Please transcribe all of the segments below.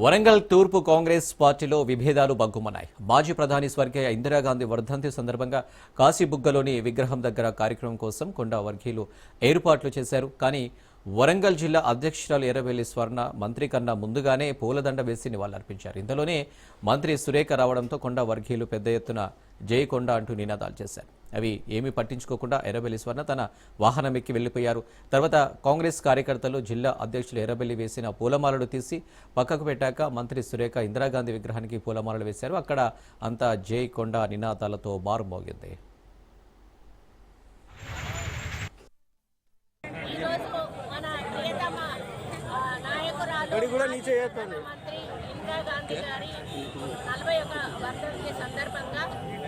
వరంగల్ తూర్పు కాంగ్రెస్ పార్టీలో విభేదాలు బగ్గుమన్నాయి. మాజీ ప్రధాని స్వర్గీయ ఇందిరాగాంధీ వర్ధంతి సందర్భంగా కాశీబుగ్గలోని విగ్రహం దగ్గర కార్యక్రమం కోసం కొండా వర్గీయులు ఏర్పాట్లు చేశారు. కానీ వరంగల్ జిల్లా అధ్యక్షురాలు ఎర్రబెల్లి స్వర్ణ మంత్రి కన్నా ముందుగానే పూలదండ వేసి నివాళులర్పించారు. ఇంతలోనే మంత్రి సురేఖ రావడంతో కొండా వర్గీయులు పెద్ద ఎత్తున జై కొండ అంటూ నినాదాలు చేశారు. అవి ఏమీ పట్టించుకోకుండా ఎర్రబెల్లి స్వర్ణ తన వాహనం ఎక్కి వెళ్లిపోయారు. తర్వాత కాంగ్రెస్ కార్యకర్తలు జిల్లా అధ్యక్షులు ఎర్రబెల్లి వేసిన పూలమాలలు తీసి పక్కకు పెట్టాక మంత్రి సురేఖ ఇందిరాగాంధీ విగ్రహానికి పూలమాలలు వేశారు. అక్కడ అంతా జై కొండ నినాదాలతో మారుమోగింది. మంత్రి ఇందిరాగాంధీ గారి 41వ వర్ధంతి సందర్భంగా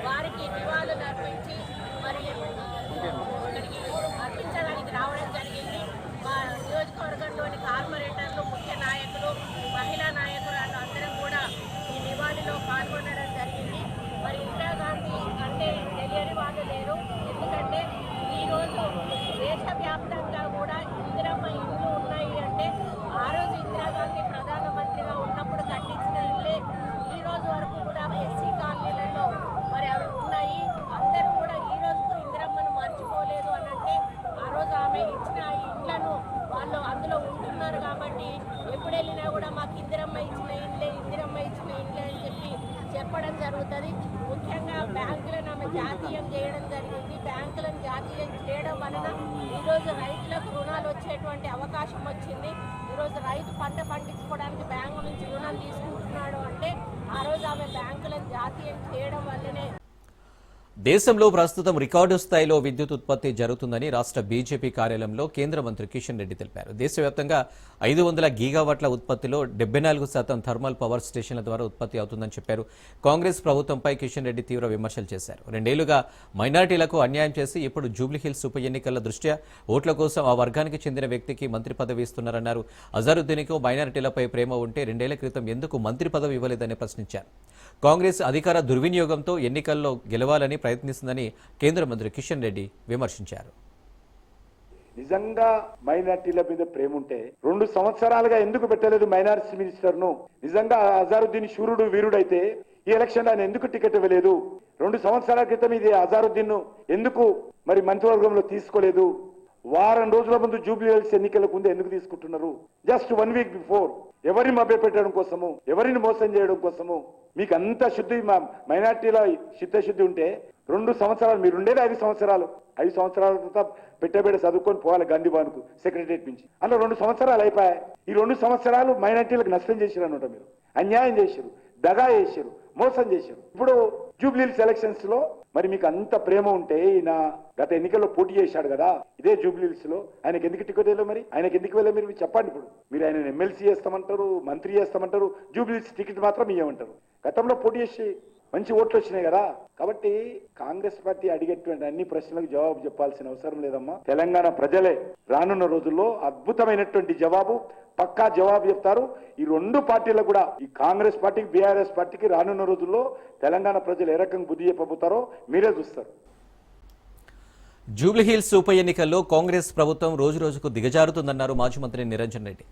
వారికి నివాళులు అర్పించి మరి ఇక్కడికి అర్పించడానికి రావడం జరిగింది. మా నియోజకవర్గంలోని కార్పొరేటర్లు, ముఖ్య నాయకులు, మహిళా నాయకురాలు అందరం కూడా ఈ నివాళిలో పాల్గొనడం జరిగింది. మరి ఇందిరాగాంధీ అంటే తెలియని వాళ్ళు లేరు. ఎందుకంటే ఈరోజు దేశవ్యాప్తంగా కూడా ఇందిరమ్మ ఇళ్ళు ఉన్నాయి అంటే ఆ రోజు ఇందిరాగాంధీ ప్రధానమంత్రిగా ఉన్నప్పుడు కట్టించిన ఇల్లే ఈ రోజు వరకు కూడా ఎస్సీ కాలనీలలో మరి అవి ఉన్నాయి. అందరూ కూడా ఈ రోజుకు ఇందిరమ్మను మర్చిపోలేదు అని అంటే ఆ రోజు ఆమె ఇచ్చిన ఇళ్లను వాళ్ళు అందులో ఉంటున్నారు. కాబట్టి ఎప్పుడు వెళ్ళినా కూడా మాకు ఇందిరమ్మ ఇచ్చిన ఇల్లే అని చెప్పడం జరుగుతుంది. ముఖ్యంగా బ్యాంకులను ఆమె జాతీయం చేయడం జరిగింది. బ్యాంకులను జాతీయం చేయడం వలన ఈరోజు రైతులకు రుణాలు వచ్చేటువంటి అవకాశం వచ్చింది. ఈరోజు రైతు పంట పండించుకోవడానికి బ్యాంకు నుంచి రుణం తీసుకుంటున్నాడు అంటే ఆ రోజు ఆమె బ్యాంకులను జాతీయం చేయడం వల్లనే. దేశంలో ప్రస్తుతం రికార్డు స్థాయిలో విద్యుత్ ఉత్పత్తి జరుగుతుందని రాష్ట్ర బీజేపీ కార్యాలయంలో కేంద్ర మంత్రి కిషన్ రెడ్డి తెలిపారు. దేశవ్యాప్తంగా 500 గీగావాట్ల ఉత్పత్తిలో 74% థర్మల్ పవర్ స్టేషన్ల ద్వారా ఉత్పత్తి అవుతుందని చెప్పారు. కాంగ్రెస్ ప్రభుత్వంపై కిషన్ రెడ్డి తీవ్ర విమర్శలు చేశారు. 2 ఏళ్లుగా మైనార్టీలకు అన్యాయం చేసి ఇప్పుడు జూబ్లీహిల్స్ ఉప ఎన్నికల దృష్ట్యా ఓట్ల కోసం ఆ వర్గానికి చెందిన వ్యక్తికి మంత్రి పదవి ఇస్తున్నారన్నారు. అజారుద్దీన్కు మైనారిటీలపై ప్రేమ ఉంటే 2 ఏళ్ల క్రితం ఎందుకు మంత్రి పదవి ఇవ్వలేదని ప్రశ్నించారు. కాంగ్రెస్ అధికార దుర్వినియోగంతో ఎన్నికల్లో గెలవాలని ప్రయత్నిస్తుందని కేంద్ర మంత్రి కిషన్ రెడ్డి విమర్శించారు. నిజంగా మైనార్టీల మీద ప్రేమ ఉంటే 2 సంవత్సరాలుగా ఎందుకు పెట్టలేదు మైనారిటీ మినిస్టర్ ను? నిజంగా అజారుద్దీన్ శూరుడు వీరుడైతే ఈ ఎలక్షన్ ఆయన ఎందుకు టికెట్ ఇవ్వలేదు? 2 సంవత్సరాల క్రితం ఇది అజారుద్దీన్ ను ఎందుకు మరి మంత్రివర్గంలో తీసుకోలేదు? వారం రోజుల ముందు జూబ్లీహిల్స్ ఎన్నికలకు ముందు ఎందుకు తీసుకుంటున్నారు? జస్ట్ 1 వీక్ బిఫోర్ ఎవరిని మభ్యపెట్టడం కోసము, ఎవరిని మోసం చేయడం కోసము. మీకు అంత శుద్ధి, మైనార్టీలో చిత్తశుద్ధి ఉంటే 2 సంవత్సరాలు మీరు ఉండేది 5 సంవత్సరాలు. 5 సంవత్సరాల క్రితం పెట్టబెడ చదువుకొని పోవాలి గాంధీ భవన్కు సెక్రటరియట్ నుంచి. అందులో 2 సంవత్సరాలు అయిపోయాయి. ఈ 2 సంవత్సరాలు మైనార్టీలకు నష్టం చేశారు అనమాట. మీరు అన్యాయం చేశారు, దగా చేశారు, మోసం చేశారు. ఇప్పుడు జూబ్లీహిల్స్ ఎలక్షన్స్ లో మరి మీకు అంత ప్రేమ ఉంటే ఈయన గత ఎన్నికల్లో పోటీ చేశాడు కదా ఇదే జూబ్లీహిల్స్ లో, ఆయనకి ఎందుకు టికెట్ వెళ్ళారు? మరి ఆయనకి ఎందుకు వెళ్ళారు మీరు చెప్పండి. ఇప్పుడు మీరు ఆయన ఎమ్మెల్సీ చేస్తామంటారు, మంత్రి చేస్తామంటారు, జూబ్లీహిల్స్ టికెట్ మాత్రం ఇవ్వమంటారు. గతంలో పోటీ చేసి మంచి ఓట్లు వచ్చినాయి కదా. కాబట్టి కాంగ్రెస్ పార్టీ అడిగేటువంటి అన్ని ప్రశ్నలకు జవాబు చెప్పాల్సిన అవసరం లేదమ్మా. తెలంగాణ ప్రజలే రానున్న రోజుల్లో అద్భుతమైనటువంటి జవాబు, పక్కా జవాబు చెప్తారు. ఈ 2 పార్టీలకు కూడా, ఈ కాంగ్రెస్ పార్టీకి, బీఆర్ఎస్ పార్టీకి రానున్న రోజుల్లో తెలంగాణ ప్రజలు ఏ రకంగా బుద్ధి చెప్పబోతారో మీరే చూస్తారు. జూబ్లీహిల్స్ ఉప ఎన్నికల్లో కాంగ్రెస్ ప్రభుత్వం రోజురోజుకు దిగజారుతుందన్నారు మాజీ మంత్రి నిరంజన్ రెడ్డి.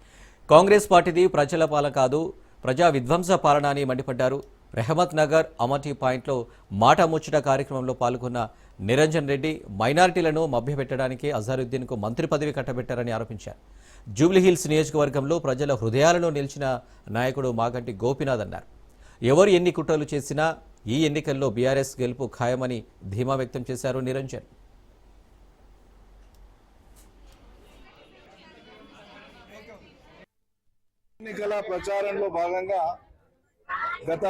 కాంగ్రెస్ పార్టీది ప్రజల పాలన కాదు, ప్రజా విధ్వంస పాలన అని మండిపడ్డారు. రెహమత్ నగర్ అమటీ పాయింట్లో మాట ముచ్చట కార్యక్రమంలో పాల్గొన్న నిరంజన్ రెడ్డి మైనారిటీలను మభ్యపెట్టడానికి అజారుద్దీన్కు మంత్రి పదవి కట్టబెట్టారని ఆరోపించారు. జూబ్లీహిల్స్ నియోజకవర్గంలో ప్రజల హృదయాలలో నిలిచిన నాయకుడు మాగంటి గోపీనాథ్ అన్నారు. ఎవరు ఎన్ని కుట్రలు చేసినా ఈ ఎన్నికల్లో బీఆర్ఎస్ గెలుపు ఖాయమని ధీమా వ్యక్తం చేశారు నిరంజన్. ఎన్నికల ప్రచారంలో భాగంగా గత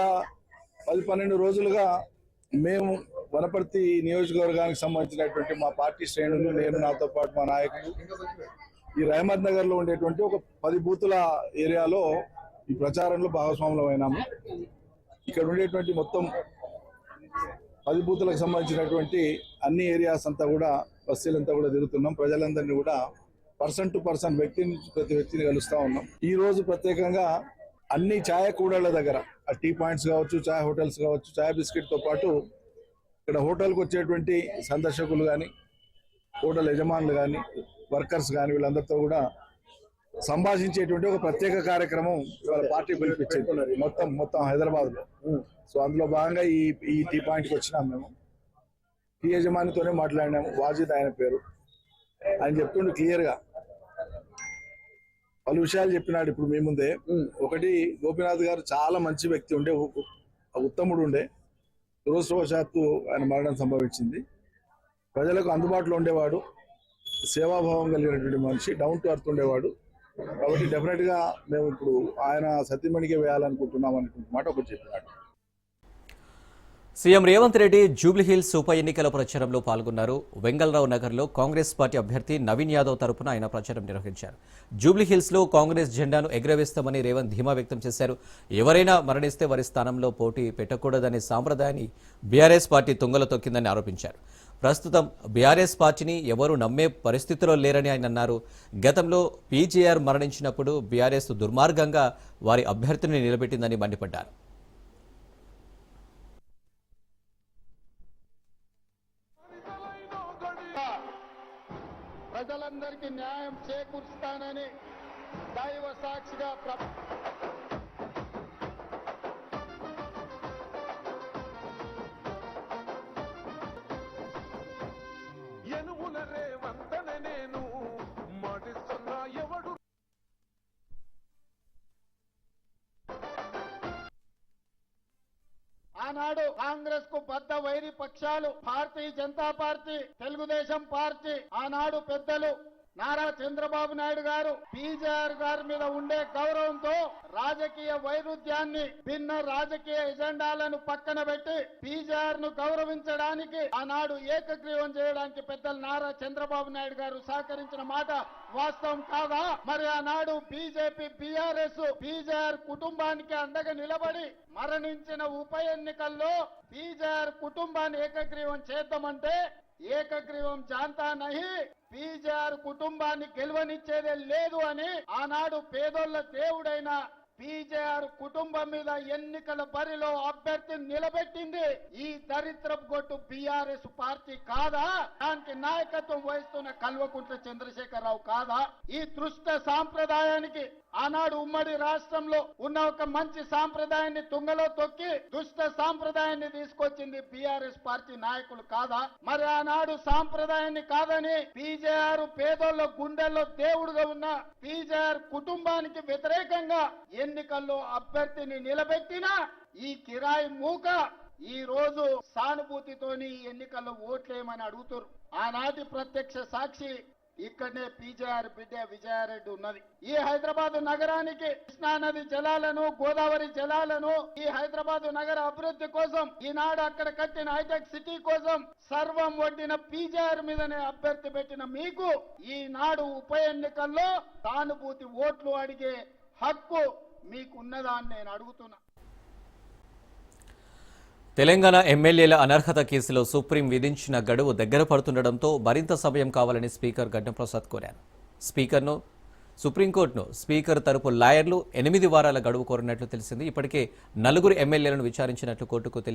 10-12 రోజులుగా మేము వనపర్తి నియోజకవర్గానికి సంబంధించినటువంటి మా పార్టీ శ్రేణులు, నేను, నాతో పాటు మా నాయకులు ఈ రహమత్ నగర్ లో ఉండేటువంటి ఒక 10 బూతుల ఏరియాలో ఈ ప్రచారంలో భాగస్వాములం అయినాము. ఇక్కడ ఉండేటువంటి మొత్తం 10 బూతులకు సంబంధించినటువంటి అన్ని ఏరియాస్ అంతా కూడా, బస్తీలంతా కూడా తిరుగుతున్నాం. ప్రజలందరినీ కూడా పర్సన్ టు పర్సన్, ప్రతి వ్యక్తిని కలుస్తా ఉన్నాం. ఈ రోజు ప్రత్యేకంగా అన్ని ఛాయ కూడళ్ల దగ్గర, ఆ టీ పాయింట్స్ కావచ్చు, ఛాయ్ హోటల్స్ కావచ్చు, ఛాయ్ బిస్కెట్ తో పాటు ఇక్కడ హోటల్కి వచ్చేటువంటి సందర్శకులు కానీ, హోటల్ యజమానులు కానీ, వర్కర్స్ కానీ వీళ్ళందరితో కూడా సంభాషించేటువంటి ఒక ప్రత్యేక కార్యక్రమం ఇవాళ పార్టీ పిలిపించింది మొత్తం హైదరాబాద్ లో. సో అందులో భాగంగా ఈ టీ పాయింట్కి వచ్చినాం మేము. టీ యజమానితోనే మాట్లాడినాము. వాజిద్ ఆయన పేరు. ఆయన చెప్తుండే క్లియర్ గా పలు విషయాలు చెప్పినాడు ఇప్పుడు మీ ముందే. ఒకటి, గోపీనాథ్ గారు చాలా మంచి వ్యక్తి ఉండే, ఉత్తముడు ఉండే. దురదృష్టవశాత్తు ఆయన మరణం సంభవించింది. ప్రజలకు అందుబాటులో ఉండేవాడు, సేవాభావం కలిగినటువంటి మనిషి, డౌన్ టు అర్త్ ఉండేవాడు. కాబట్టి డెఫినెట్ గా మేము ఇప్పుడు ఆయన సతీమణికే వేయాలనుకుంటున్నాం అనేటువంటి మాట ఒకటి చెప్పినాడు. సీఎం రేవంత్ రెడ్డి జూబ్లీహిల్స్ ఉప ఎన్నికల ప్రచారంలో పాల్గొన్నారు. వెంగళరావు నగర్లో కాంగ్రెస్ పార్టీ అభ్యర్థి నవీన్ యాదవ్ తరపున ఆయన ప్రచారం నిర్వహించారు. జూబ్లీహిల్స్లో కాంగ్రెస్ జెండాను ఎగురవేస్తామని రేవంత్ ధీమా వ్యక్తం చేశారు. ఎవరైనా మరణిస్తే వారి స్థానంలో పోటీ పెట్టకూడదనే సాంప్రదాయాన్ని బీఆర్ఎస్ పార్టీ తుంగలో తొక్కిందని ఆరోపించారు. ప్రస్తుతం బీఆర్ఎస్ పార్టీని ఎవరూ నమ్మే పరిస్థితిలో లేరని ఆయన అన్నారు. గతంలో పీజేఆర్ మరణించినప్పుడు బీఆర్ఎస్ దుర్మార్గంగా వారి అభ్యర్థిని నిలబెట్టిందని మండిపడ్డారు. ప్రజలందరికీ న్యాయం చేకూరుస్తానని దైవ సాక్షిగా ఎనుముల రేవంతనే నేను మాటిస్తున్నా ఎవడు ఆనాడు కాంగ్రెస్ కు బద్ద వైరి పక్షాలు భారతీయ జనతా పార్టీ, తెలుగుదేశం పార్టీ, ఆనాడు పెద్దలు నారా చంద్రబాబు నాయుడు గారు పీజేఆర్ గారి మీద ఉండే గౌరవంతో రాజకీయ వైరుధ్యాన్ని, భిన్న రాజకీయ ఎజెండాలను పక్కన పెట్టి పీజేఆర్ ను గౌరవించడానికి ఆనాడు ఏకగ్రీవం చేయడానికి పెద్దలు నారా చంద్రబాబు నాయుడు గారు సహకరించిన మాట వాస్తవం కాదా? మరి ఆనాడు బీజేపీ, బీఆర్ఎస్ పీజేఆర్ కుటుంబానికి అండగా నిలబడి మరణించిన ఉప ఎన్నికల్లో పీజేఆర్ కుటుంబాన్ని ఏకగ్రీవం చేద్దామంటే ఏకగ్రీవం జాంతా నహి, పీజేఆర్ కుటుంబాన్ని గెలువనిచ్చేదే లేదు అని ఆనాడు పేదోళ్ల దేవుడైన పీజేఆర్ కుటుంబం మీద ఎన్నికల బరిలో అభ్యర్థిని నిలబెట్టింది ఈ దరిద్రపు గొట్టు బీఆర్ఎస్ పార్టీ కాదా? దానికి నాయకత్వం వహిస్తున్న కల్వకుంట్ల చంద్రశేఖరరావు కాదా? ఈ దృష్ట సాంప్రదాయానికి ఆనాడు ఉమ్మడి రాష్ట్రంలో ఉన్న ఒక మంచి సాంప్రదాయాన్ని తుంగలో తొక్కి దుష్ట సాంప్రదాయాన్ని తీసుకొచ్చింది బీఆర్ఎస్ పార్టీ నాయకులు కాదా? మరి ఆనాడు సాంప్రదాయాన్ని కాదని పీజేఆర్ పేదోళ్ళ గుండెల్లో దేవుడుగా ఉన్న పీజేఆర్ కుటుంబానికి వ్యతిరేకంగా ఎన్నికల్లో అభ్యర్థిని నిలబెట్టిన ఈ కిరాయి మూక ఈ రోజు సానుభూతితోని ఎన్నికల్లో ఓట్లేయమని అడుగుతారు. ఆనాటి ప్రత్యక్ష సాక్షి ఇక్కడనే పీజేఆర్ బిడ్డ విజయారెడ్డి ఉన్నది. ఈ హైదరాబాద్ నగరానికి కృష్ణా నది జలాలను, గోదావరి జలాలను, ఈ హైదరాబాద్ నగర అభివృద్ధి కోసం ఈనాడు అక్కడ కట్టిన హైటెక్ సిటీ కోసం సర్వం వడ్డిన పీజేఆర్ మీదనే అభ్యర్థి పెట్టిన మీకు ఈనాడు ఉప ఎన్నికల్లో సానుభూతి ఓట్లు అడిగే హక్కు మీకున్నదా అని నేను అడుగుతున్నా. తెలంగాణ ఎమ్మెల్యేల అనర్హత కేసులో సుప్రీం విధించిన గడువు దగ్గర పడుతుండటంతో మరింత సమయం కావాలని స్పీకర్ గడ్డం ప్రసాద్ కోరారు. సుప్రీంకోర్టును స్పీకర్ తరపు లాయర్లు 8 వారాల గడువు కోరినట్లు తెలిసింది. ఇప్పటికే 4 ఎమ్మెల్యేలను విచారించినట్లు కోర్టుకు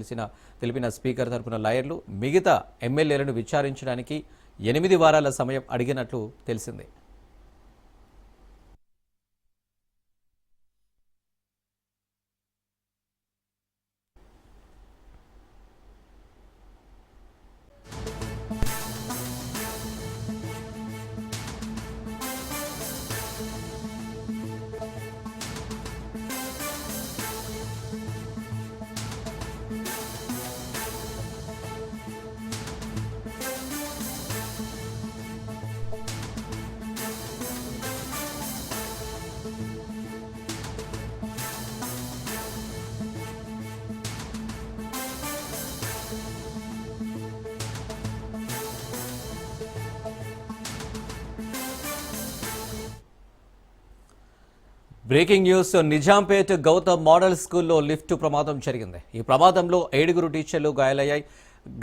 తెలిపిన స్పీకర్ తరపున లాయర్లు మిగతా ఎమ్మెల్యేలను విచారించడానికి 8 వారాల సమయం అడిగినట్లు తెలిసింది. Breaking news. Nizampet Gautam model స్కూల్లో లిఫ్ట్ ప్రమాదం జరిగింది. ఈ ప్రమాదంలో 7 టీచర్లు గాయాలయ్యాయి.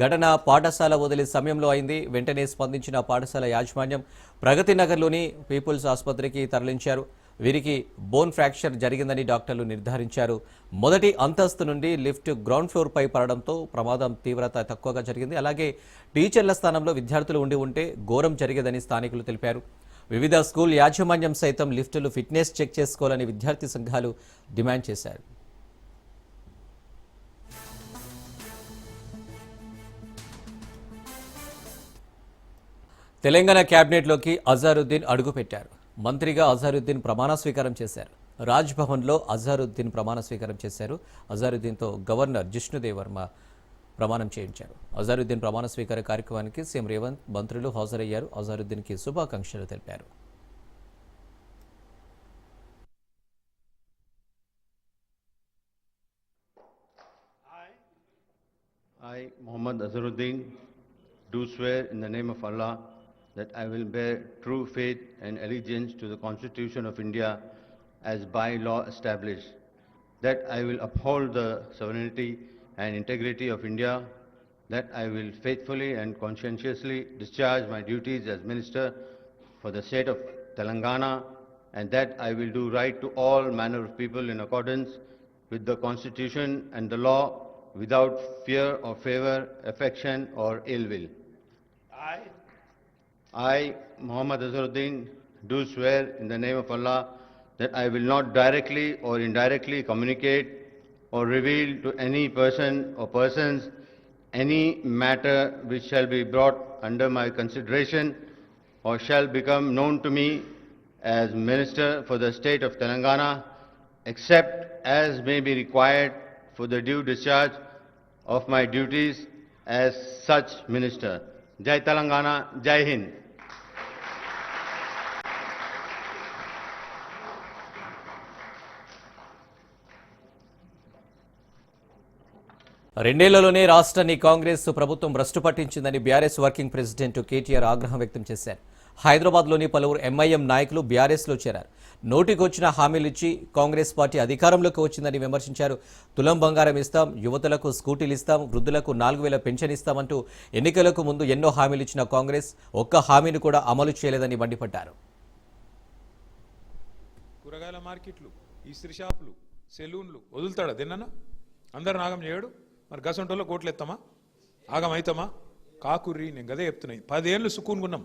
ఘటన పాఠశాల వదిలే సమయంలో అయింది. వెంటనే స్పందించిన పాఠశాల యాజమాన్యం ప్రగతి నగర్లోని పీపుల్స్ ఆసుపత్రికి తరలించారు. వీరికి బోన్ ఫ్రాక్చర్ జరిగిందని డాక్టర్లు నిర్ధారించారు. మొదటి అంతస్తు నుండి లిఫ్ట్ గ్రౌండ్ ఫ్లోర్ పై పడడంతో ప్రమాదం తీవ్రత తక్కువగా జరిగింది. అలాగే టీచర్ల స్థానంలో విద్యార్థులు ఉండి ఉంటే ఘోరం జరిగేదని స్థానికులు తెలిపారు. వివిధ స్కూల్ యాజమాన్యం సైతం లిఫ్టులు ఫిట్నెస్ చెక్ చేసుకోవాలని విద్యార్థి సంఘాలు డిమాండ్ చేశారు. తెలంగాణ కేబినెట్లోకి అజారుద్దీన్ అడుగుపెట్టారు. మంత్రిగా అజారుద్దీన్ ప్రమాణ స్వీకారం చేశారు. రాజ్ భవన్లో అజారుద్దీన్ ప్రమాణ స్వీకారం చేశారు. అజారుద్దీన్తో గవర్నర్ జిష్ణుదేవ్ వర్మ ప్రమాణం చేయించారు. అజారుద్దీన్ ప్రమాణ స్వీకార కార్యక్రమానికి సీఎం రేవంత్, మంత్రులు హాజరయ్యారు. అజారుద్దీన్కి శుభాకాంక్షలు తెలిపారు. I, Muhammad Azharuddin, do swear in the name of Allah that I will bear true faith and allegiance to the Constitution of India as by law established, that I will uphold the sovereignty and integrity of India, that I will faithfully and conscientiously discharge my duties as Minister for the state of Telangana, and that I will do right to all manner of people in accordance with the Constitution and the law, without fear or favor, affection or ill will. I, Muhammad Azharuddin, do swear in the name of Allah that I will not directly or indirectly communicate or reveal to any person or persons any matter which shall be brought under my consideration or shall become known to me as Minister for the state of Telangana, except as may be required for the due discharge of my duties as such Minister. Jai Telangana, Jai Hind. రెండేళ్లలోనే రాష్ట్రాన్ని కాంగ్రెస్ ప్రభుత్వం భ్రష్టు పట్టించిందని BRS working president KTR ఆగ్రహం వ్యక్తం చేశారు. హైదరాబాద్లోని పలువురు MIM నాయకులు బీఆర్ఎస్లో చేరారు. నోటికొచ్చిన హామీలిచ్చి కాంగ్రెస్ పార్టీ అధికారంలోకి వచ్చిందని విమర్శించారు. తులం బంగారం ఇస్తాం, యువతులకు స్కూటీలు ఇస్తాం, వృద్ధులకు 4000 పెన్షన్ ఇస్తామంటూ ఎన్నికలకు ముందు ఎన్నో హామీలు ఇచ్చిన కాంగ్రెస్ ఒక్క హామీని కూడా అమలు చేయలేదని మండిపడ్డారు. కూరగాయల మార్కెట్లు, ఇస్త్రీ షాపులు, సెలూన్లు వదులుతాడా తిన్నా? అందరు నాగం చేయడు. మరి గసంటోలో కోట్లు ఎత్తామా? ఆగం అవుతామా? కాకుర్రి నేను గదే చెప్తున్నాయి. 10 ఏళ్ళు సుకూనుకున్నాం,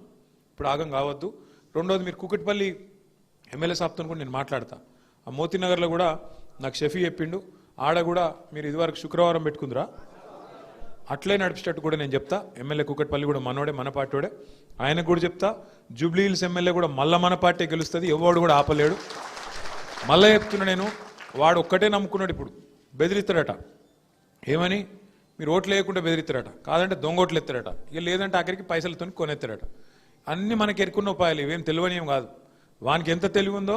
ఇప్పుడు ఆగం కావద్దు. రెండోది, మీరు కుకట్పల్లి ఎమ్మెల్యే సాబ్తో కూడా నేను మాట్లాడతా. ఆ మోతీనగర్లో కూడా నాకు షఫీ చెప్పిండు, ఆడ కూడా మీరు ఇదివరకు శుక్రవారం పెట్టుకుందిరా, అట్లే నడిపించేటట్టు కూడా నేను చెప్తా. ఎమ్మెల్యే కుకట్పల్లి కూడా మనోడే, మన పార్టీడే, ఆయనకు కూడా చెప్తా. జూబ్లీ హిల్స్ ఎమ్మెల్యే కూడా మళ్ళా మన పార్టీ గెలుస్తుంది, ఎవడు కూడా ఆపలేడు. మళ్ళీ చెప్తున్నా నేను, వాడు ఒక్కటే నమ్ముకున్నాడు. ఇప్పుడు బెదిరిస్తాడట. ఏమని? మీరు ఓట్లు వేయకుండా బెదిరిస్తారట, కాదంటే దొంగ ఓట్లు ఎత్తారట, ఇక లేదంటే ఆఖరికి పైసలతో కొనెత్తారట. అన్నీ మనకి ఎరుకున్న ఉపాయాలు, ఇవేం తెలివనియం కాదు. వానికి ఎంత తెలివి ఉందో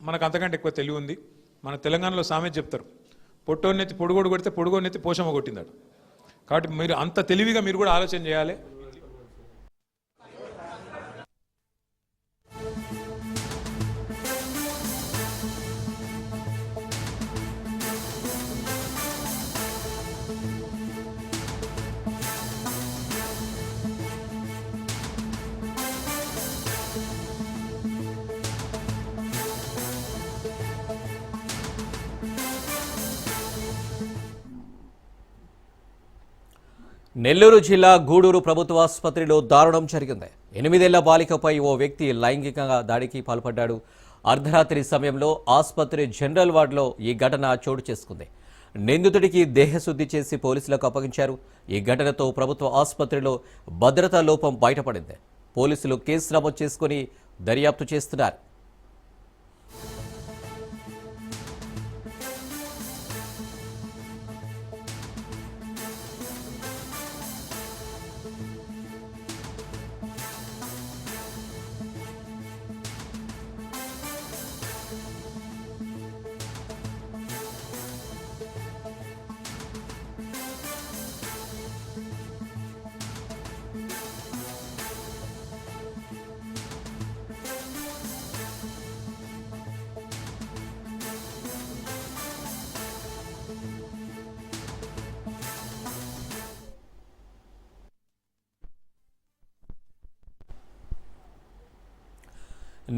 మనకు అంతకంటే ఎక్కువ తెలివి ఉంది. మన తెలంగాణలో సామెత చెప్తారు, పొట్టోన్నెత్తి పొడుగోడు కొడితే పొడుగోన్నెత్తి పోషమ్మ కొట్టిందట. కాబట్టి మీరు అంత తెలివిగా మీరు కూడా ఆలోచన చేయాలి. నెల్లూరు జిల్లా గూడూరు ప్రభుత్వ ఆసుపత్రిలో దారుణం జరిగింది. 8 ఏళ్ల బాలికపై ఓ వ్యక్తి లైంగికంగా దాడికి పాల్పడ్డాడు. అర్ధరాత్రి సమయంలో ఆసుపత్రి జనరల్ వార్డులో ఈ ఘటన చోటు చేసుకుంది. నిందితుడికి దేహశుద్ధి చేసి పోలీసులకు అప్పగించారు. ఈ ఘటనతో ప్రభుత్వ ఆసుపత్రిలో భద్రతా లోపం బయటపడింది. పోలీసులు కేసు నమోదు చేసుకుని దర్యాప్తు చేస్తున్నారు.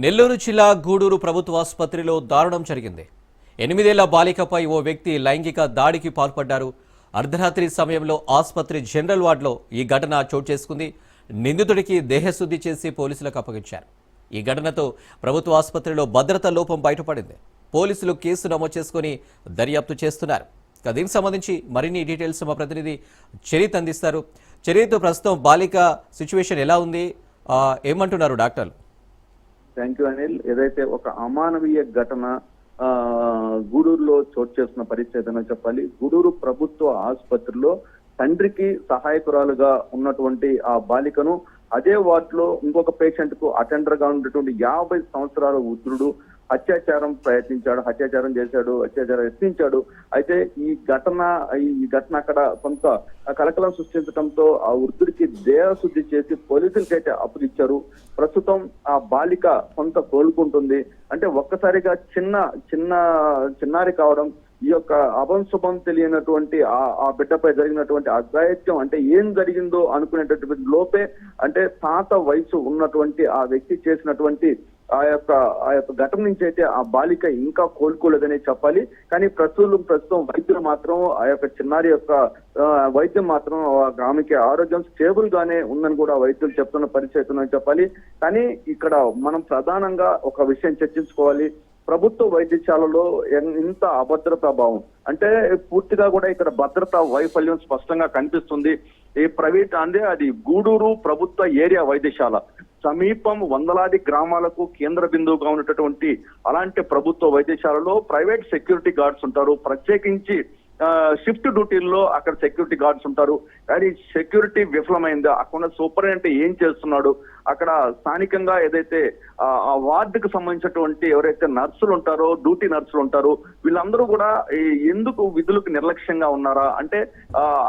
నెల్లూరు జిల్లా గూడూరు ప్రభుత్వ ఆసుపత్రిలో దారుణం జరిగింది. 8 ఏళ్ల బాలికపై ఓ వ్యక్తి లైంగిక దాడికి పాల్పడ్డారు. అర్ధరాత్రి సమయంలో ఆసుపత్రి జనరల్ వార్డులో ఈ ఘటన చోటు చేసుకుంది. నిందితుడికి దేహశుద్ధి చేసి పోలీసులకు అప్పగించారు. ఈ ఘటనతో ప్రభుత్వ ఆసుపత్రిలో భద్రతా లోపం బయటపడింది. పోలీసులు కేసు నమోదు చేసుకుని దర్యాప్తు చేస్తున్నారు. దీనికి సంబంధించి మరిన్ని డీటెయిల్స్ మా ప్రతినిధి చరిత్ అందిస్తారు. చరిత్, ప్రస్తుతం బాలిక సిచ్యువేషన్ ఎలా ఉంది, ఏమంటున్నారు డాక్టర్లు? Thank you Anil. ఏదైతే ఒక అమానవీయ ఘటన గూడూరులో చోటు చేస్తున్న పరిస్థితి అని చెప్పాలి. గూడూరు ప్రభుత్వ ఆసుపత్రిలో తండ్రికి సహాయకురాలుగా ఉన్నటువంటి ఆ బాలికను అదే వార్డులో ఇంకొక పేషెంట్ కు అటెండర్ గా ఉన్నటువంటి 50 సంవత్సరాల వృద్ధుడు అత్యాచారం చేశాడు, యత్నించాడు. అయితే ఈ ఘటన అక్కడ కొంత కలకలం సృష్టించడంతో ఆ వృద్ధుడికి దేహశుద్ధి చేసి పోలీసులకైతే అప్పగిచ్చారు. ప్రస్తుతం ఆ బాలిక కొంత కోలుకుంటుంది. అంటే ఒక్కసారిగా చిన్నారి కావడం, ఈ యొక్క అభంశుభం తెలియనటువంటి ఆ బిడ్డపై జరిగినటువంటి అఘాయిత్యం, అంటే ఏం జరిగిందో అనుకునేటటువంటి లోపే, అంటే తాత వయసు ఉన్నటువంటి ఆ వ్యక్తి చేసినటువంటి ఆ యొక్క ఘటన నుంచి అయితే ఆ బాలిక ఇంకా కోలుకోలేదనే చెప్పాలి. కానీ ప్రస్తుతం వైద్యులు మాత్రం ఆ యొక్క చిన్నారి యొక్క వైద్యం మాత్రం ఆమెకి ఆరోగ్యం స్టేబుల్ గానే ఉందని కూడా వైద్యులు చెప్తున్న పరిస్థితి ఉందని చెప్పాలి. కానీ ఇక్కడ మనం ప్రధానంగా ఒక విషయం చర్చించుకోవాలి. ప్రభుత్వ వైద్యశాలలో ఇంత అభద్రతా భావం, అంటే పూర్తిగా కూడా ఇక్కడ భద్రతా వైఫల్యం స్పష్టంగా కనిపిస్తుంది. ఈ ప్రైవేట్ అది గూడూరు ప్రభుత్వ ఏరియా వైద్యశాల సమీపం వందలాది గ్రామాలకు కేంద్ర బిందువుగా ఉన్నటువంటి అలాంటి ప్రభుత్వ వైద్యశాలలో ప్రైవేట్ సెక్యూరిటీ గార్డ్స్ ఉంటారు. ప్రత్యేకించి షిఫ్ట్ డ్యూటీల్లో అక్కడ సెక్యూరిటీ గార్డ్స్ ఉంటారు. కానీ సెక్యూరిటీ విఫలమైంది. అక్కడ సూపరింటెండెంట్ ఏం చేస్తున్నాడు, అక్కడ స్థానికంగా ఏదైతే ఆ వార్డుకు సంబంధించినటువంటి ఎవరైతే నర్సులు ఉంటారో, డ్యూటీ నర్సులు ఉంటారో, వీళ్ళందరూ కూడా ఎందుకు విధులకు నిర్లక్ష్యంగా ఉన్నారా? అంటే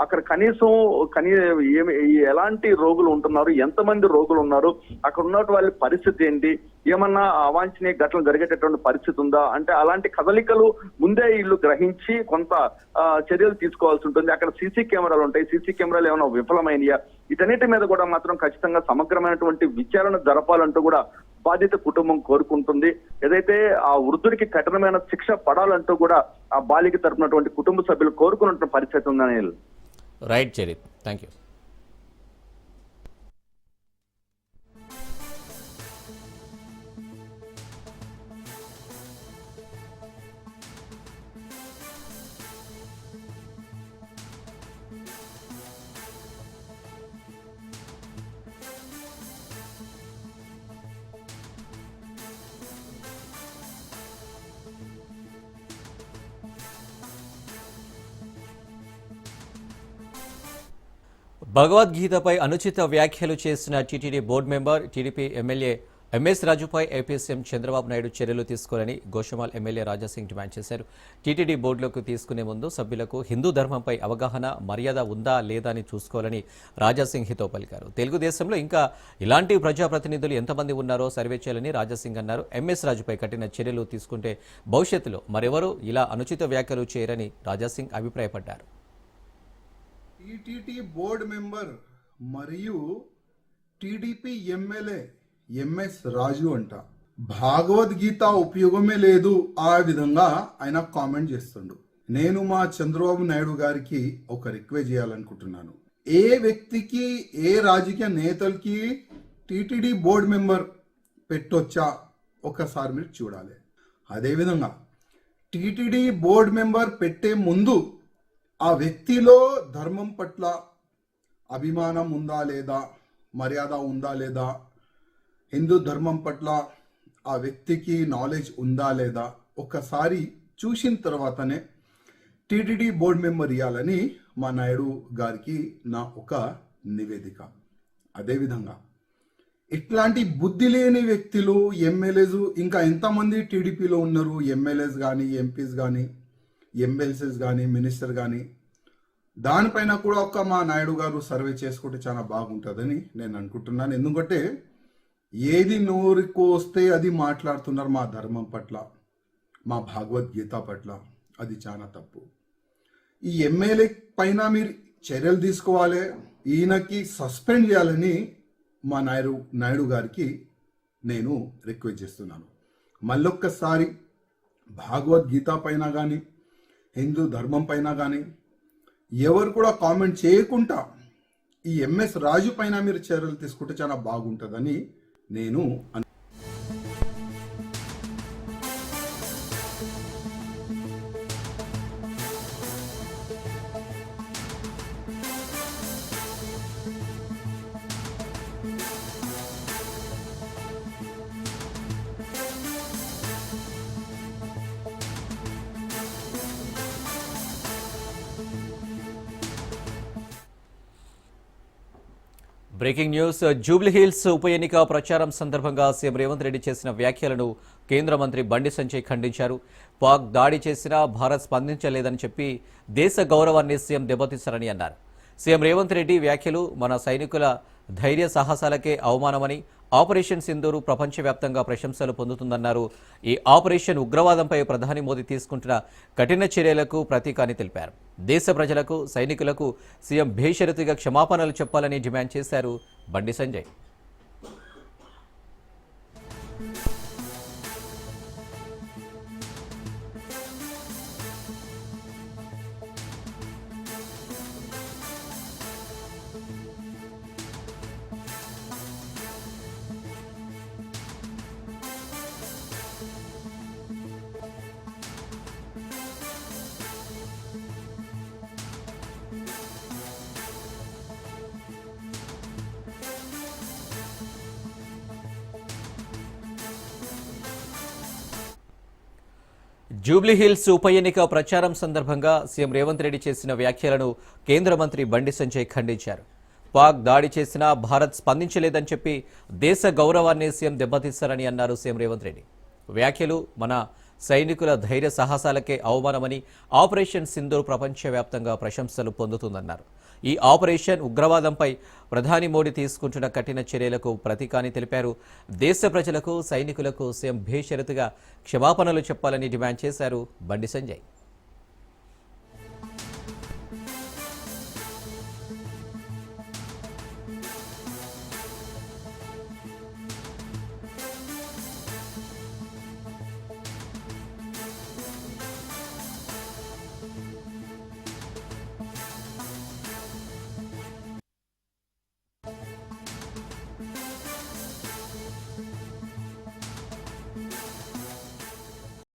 అక్కడ కనీసం ఎలాంటి రోగులు ఉంటున్నారు, ఎంతమంది రోగులు ఉన్నారు, అక్కడ ఉన్న వాళ్ళ పరిస్థితి ఏంటి, ఏమన్నా అవాంఛనీయ ఘటనలు జరిగేటటువంటి పరిస్థితి ఉందా? అంటే అలాంటి కదలికలు ముందే వీళ్ళు గ్రహించి కొంత చర్యలు తీసుకోవాల్సి ఉంటుంది. అక్కడ సీసీ కెమెరాలు ఉంటాయి, సీసీ కెమెరాలు ఏమైనా విఫలమైనయా, వీటన్నిటి మీద కూడా మాత్రం ఖచ్చితంగా సమగ్రమైనటువంటి విచారణ జరపాలంటూ కూడా బాధిత కుటుంబం కోరుకుంటుంది. ఏదైతే ఆ వృద్ధుడికి కఠినమైన శిక్ష పడాలంటూ కూడా ఆ బాలిక తరపునటువంటి కుటుంబ సభ్యులు కోరుకున్నటువంటి పరిస్థితి ఉందని. Right Charith, thank you. భగవద్గీతపై అనుచిత వ్యాఖ్యలు చేసిన TTD board member, TDP MLA MS రాజుపై ఏపీ సీఎం చంద్రబాబు నాయుడు చర్యలు తీసుకోవాలని గోషమాల్ ఎమ్మెల్యే రాజాసింగ్ డిమాండ్ చేశారు. టీటీడీ బోర్డులోకి తీసుకునే ముందు సభ్యులకు హిందూ ధర్మంపై అవగాహన, మర్యాద ఉందా లేదా అని చూసుకోవాలని రాజాసింగ్ హితో పలికారు. తెలుగుదేశంలో ఇంకా ఇలాంటి ప్రజాప్రతినిధులు ఎంతమంది ఉన్నారో సర్వే చేయాలని రాజాసింగ్ అన్నారు. ఎంఎస్ రాజుపై కఠిన చర్యలు తీసుకుంటే భవిష్యత్తులో మరెవరూ ఇలా అనుచిత వ్యాఖ్యలు చేయరని రాజాసింగ్ అభిప్రాయపడ్డారు. టీటీడీ బోర్డు మెంబర్ మరియు టీడీపీ ఎమ్మెల్యే ఎంఎస్ రాజు అంట భగవద్గీత ఉపయోగమే లేదు ఆ విధంగా ఆయన కామెంట్ చేస్తుండు. నేను మా చంద్రబాబు నాయుడు గారికి ఒక రిక్వెస్ట్ చేయాలనుకుంటున్నాను. ఏ వ్యక్తికి, ఏ రాజకీయ నేతలకి టీటీడీ బోర్డు మెంబర్ పెట్టొచ్చా ఒకసారి మీరు చూడాలి. అదేవిధంగా టీటీడీ బోర్డు మెంబర్ పెట్టే ముందు ఆ వ్యక్తిలో ధర్మం పట్ల అభిమానం ఉందా లేదా, మర్యాద ఉందా లేదా, హిందూ ధర్మం పట్ల ఆ వ్యక్తికి నాలెడ్జ్ ఉందా లేదా ఒక్కసారి చూసిన తర్వాతనే టీటీడీ బోర్డు మెంబర్ ఇవ్వాలని మా నాయుడు గారికి నా ఒక నివేదిక. అదేవిధంగా ఇట్లాంటి బుద్ధి లేని వ్యక్తులు, ఎమ్మెల్యేస్ ఇంకా ఎంతమంది టీడీపీలో ఉన్నారు, ఎమ్మెల్యేస్ కానీ, ఎంపీస్ కానీ, ఎమ్మెల్సీస్ కానీ, మినిస్టర్ కానీ, దానిపైన కూడా ఒక మా నాయుడు గారు సర్వే చేసుకుంటే చాలా బాగుంటుందని నేను అనుకుంటున్నాను. ఎందుకంటే ఏది నోరుకు వస్తే అది మాట్లాడుతున్నారు మా ధర్మం పట్ల, మా భగవద్గీత పట్ల. అది చాలా తప్పు. ఈ ఎమ్మెల్యే పైన మీరు చర్యలు తీసుకోవాలి, ఈయనకి సస్పెండ్ చేయాలని మా నాయుడు గారికి నేను రిక్వెస్ట్ చేస్తున్నాను. మళ్ళొక్కసారి భగవద్గీత పైన కానీ, హిందూ ధర్మం పైన కానీ ఎవరు కూడా కామెంట్ చేయకుండా ఈ ఎంఎస్ రాజు పైన మీరు చర్యలు తీసుకుంటే చాలా బాగుంటుందని నేను బ్రేకింగ్ న్యూస్. జూబ్లీహిల్స్ ఉప ఎన్నిక ప్రచారం సందర్భంగా సీఎం రేవంత్ రెడ్డి చేసిన వ్యాఖ్యలను కేంద్ర మంత్రి బండి సంజయ్ ఖండించారు. పాక్ దాడి చేసినా భారత్ స్పందించలేదని చెప్పి దేశ గౌరవాన్ని సీఎం దెబ్బతీశారని అన్నారు. సీఎం రేవంత్ రెడ్డి వ్యాఖ్యలు మన సైనికుల ధైర్య సాహసాలకే అవమానమని, ఆపరేషన్ సింధూరు ప్రపంచవ్యాప్తంగా ప్రశంసలు పొందుతుందన్నారు. ఈ ఆపరేషన్ ఉగ్రవాదంపై ప్రధాని మోదీ తీసుకుంటున్న కఠిన చర్యలకు ప్రతీక అని తెలిపారు. దేశ ప్రజలకు, సైనికులకు సీఎం బేషరతుగా క్షమాపణలు చెప్పాలని డిమాండ్ చేశారు బండి సంజయ్. జూబ్లీహిల్స్ ఉప ఎన్నిక ప్రచారం సందర్భంగా సీఎం రేవంత్ రెడ్డి చేసిన వ్యాఖ్యలను కేంద్ర మంత్రి బండి సంజయ్ ఖండించారు. పాక్ దాడి చేసినా భారత్ స్పందించలేదని చెప్పి దేశ గౌరవాన్ని సీఎం దెబ్బతీశారని అన్నారు సీఎం రేవంత్ రెడ్డి. వ్యాఖ్యలు మన సైనికుల ధైర్య సాహసాలకే అవమానమని, ఆపరేషన్ సింధూర్ ప్రపంచవ్యాప్తంగా ప్రశంసలు పొందుతుందన్నారు. ఈ ఆపరేషన్ ఉగ్రవాదంపై ప్రధాని మోడీ తీసుకుంటున్న కఠిన చర్యలకు ప్రతీక అని తెలిపారు. దేశ ప్రజలకు, సైనికులకు సీఎం బేషరతుగా క్షమాపణలు చెప్పాలని డిమాండ్ చేశారు బండి సంజయ్.